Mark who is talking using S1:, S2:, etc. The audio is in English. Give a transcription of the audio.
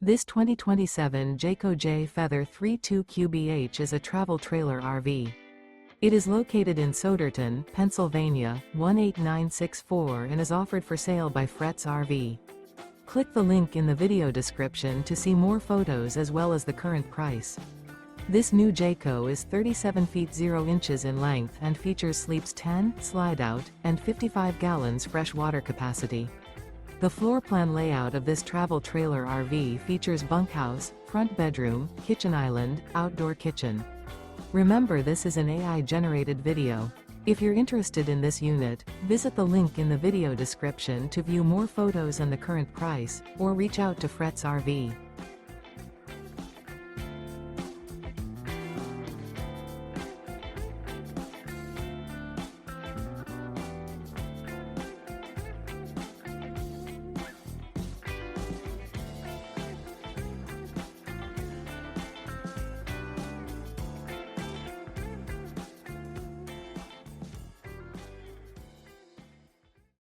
S1: This 2027 Jayco J Feather 32QBH is a travel trailer RV. It is located in Souderton, Pennsylvania, 18964 and is offered for sale by Fretz RV. Click the link in the video description to see more photos as well as the current price. This new Jayco is 37 feet 0 inches in length and features sleeps 10, slide out, and 55 gallons fresh water capacity. The floor plan layout of this travel trailer RV features bunkhouse, front bedroom, kitchen island, outdoor kitchen. Remember, this is an AI-generated video. If you're interested in this unit, visit the link in the video description to view more photos and the current price, or reach out to Fretz RV.